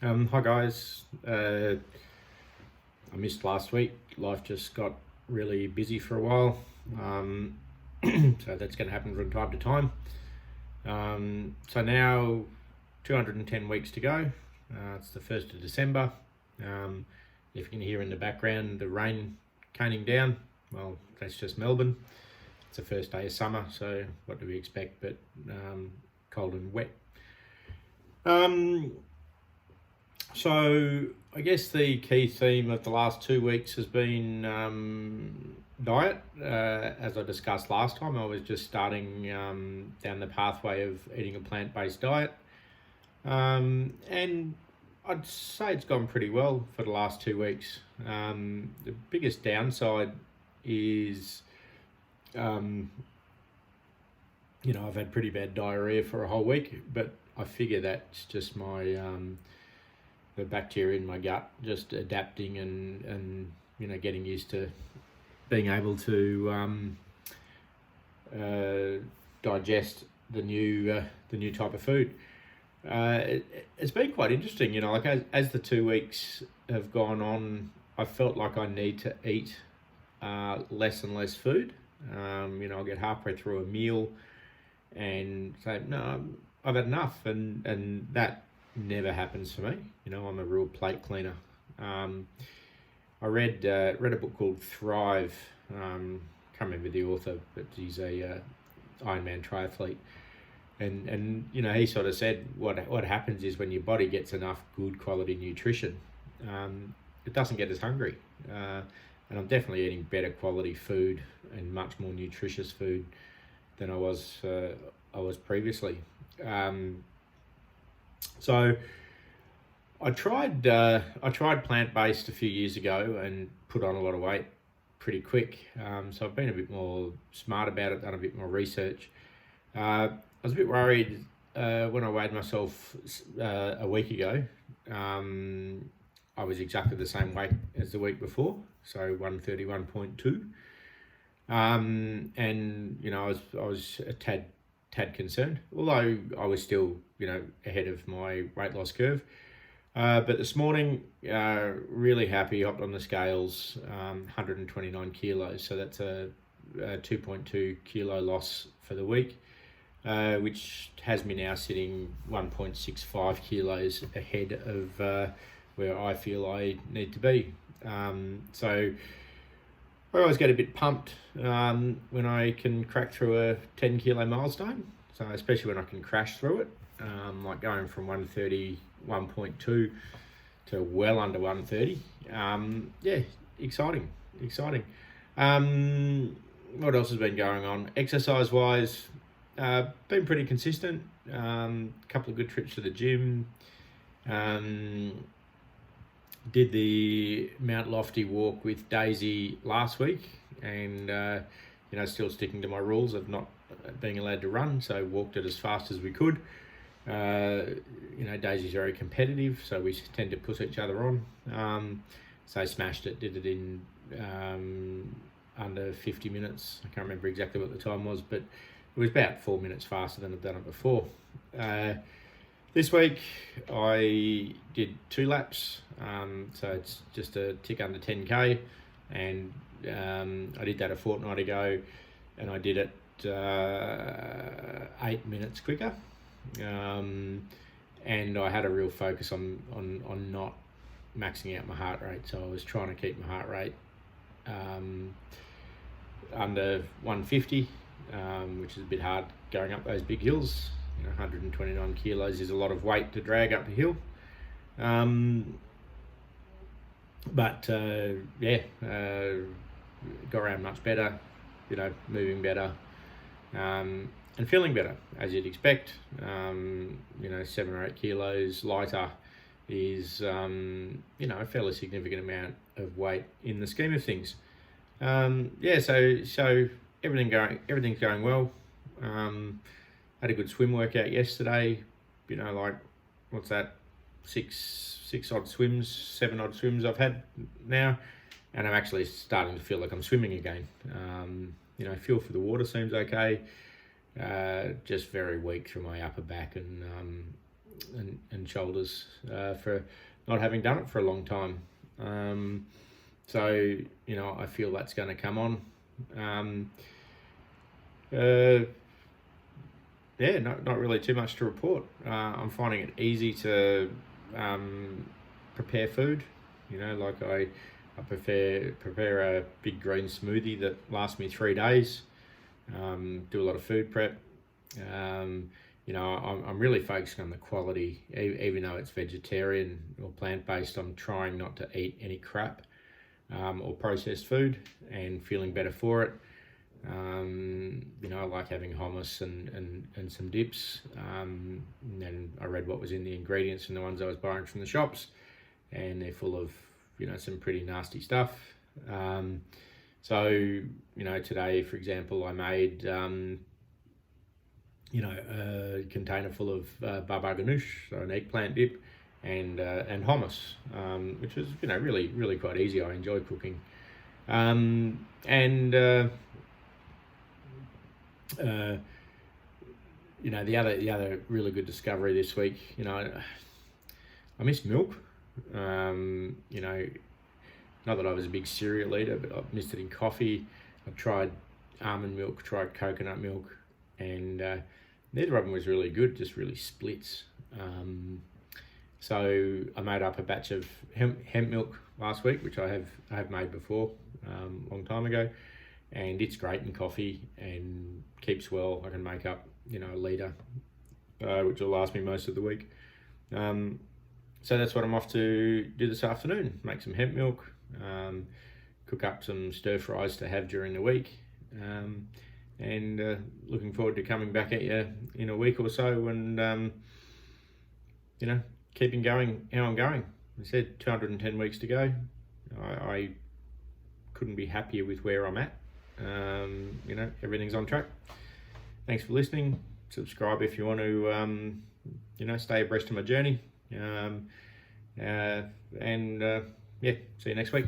Hi guys. I missed last week. Life just got really busy for a while, so that's going to happen from time to time. So now, 210 weeks to go. It's the 1st of December. If you can hear in the background the rain caning down, well, that's just Melbourne. It's the first day of summer, so what do we expect but cold and wet. So I guess the key theme of the last 2 weeks has been diet. As I discussed last time, I was just starting down the pathway of eating a plant-based diet. And I'd say it's gone pretty well for the last 2 weeks. The biggest downside is, I've had pretty bad diarrhea for a whole week, but I figure that's just my the bacteria in my gut just adapting and getting used to being able to digest the new type of food. It's been quite interesting, like as the 2 weeks have gone on, I felt like I need to eat less and less food. I'll get halfway through a meal and say, no, I've had enough, and that never happens for me. I'm a real plate cleaner. I read a book called Thrive. Can't remember the author, but he's a Ironman triathlete, and he sort of said what happens is when your body gets enough good quality nutrition, it doesn't get as hungry. And I'm definitely eating better quality food and much more nutritious food than I was previously. So I tried plant-based a few years ago and put on a lot of weight pretty quick. So I've been a bit more smart about it, done a bit more research. I was a bit worried when I weighed myself a week ago. I was exactly the same weight as the week before, so 131.2. And I was a tad concerned, although I was still ahead of my weight loss curve. But this morning, really happy, hopped on the scales, 129 kilos, so that's a 2.2 kilo loss for the week, which has me now sitting 1.65 kilos ahead of where I feel I need to be. So I always get a bit pumped when I can crack through a 10 kilo milestone. So especially when I can crash through it, like going from 131.2 to well under 130. Exciting. What else has been going on? Exercise wise, been pretty consistent. Couple of good trips to the gym. Did the Mount Lofty walk with Daisy last week, and still sticking to my rules of not being allowed to run, so walked it as fast as we could. Daisy's very competitive, so we tend to push each other on. So I smashed it, did it in under 50 minutes. I can't remember exactly what the time was, but it was about 4 minutes faster than I've done it before. This week I did 2 laps, so it's just a tick under 10k, and I did that a fortnight ago, and I did it 8 minutes quicker, and I had a real focus on not maxing out my heart rate, so I was trying to keep my heart rate under 150, which is a bit hard going up those big hills. 129 kilos is a lot of weight to drag up the hill. Got around much better, moving better, and feeling better, as you'd expect. 7 or 8 kilos lighter is, a fairly significant amount of weight in the scheme of things. So everything's going well. Had a good swim workout yesterday. What's that? 6 odd swims, 7 odd swims I've had now, and I'm actually starting to feel like I'm swimming again. Feel for the water seems okay. Just very weak through my upper back and and shoulders for not having done it for a long time. So, you know, I feel that's going to come on. Yeah, not really too much to report. I'm finding it easy to prepare food. You know, like I prepare a big green smoothie that lasts me 3 days. Do a lot of food prep. You know, I'm really focusing on the quality, even though it's vegetarian or plant-based. I'm trying not to eat any crap or processed food, and feeling better for it. You know, I like having hummus and some dips. And I read what was in the ingredients and the ones I was buying from the shops, and they're full of, you know, some pretty nasty stuff. So, you know, today, for example, I made, you know, a container full of baba ganoush, so an eggplant dip, and hummus, which is, you know, really quite easy. I enjoy cooking. You know, the other really good discovery this week, you know, I miss milk. You know, not that I was a big cereal eater, but I've missed it in coffee. I've tried almond milk, tried coconut milk, and neither of them was really good, just really splits. So I made up a batch of hemp milk last week, which I have made before, a long time ago, and it's great in coffee and keeps well. I can make up, you know, a litre, which will last me most of the week. So that's what I'm off to do this afternoon, make some hemp milk, cook up some stir fries to have during the week, and looking forward to coming back at you in a week or so and, you know, keeping going how I'm going. I said 210 weeks to go. I couldn't be happier with where I'm at. You know, everything's on track. Thanks for listening. Subscribe if you want to, you know, stay abreast of my journey. Yeah, see you next week.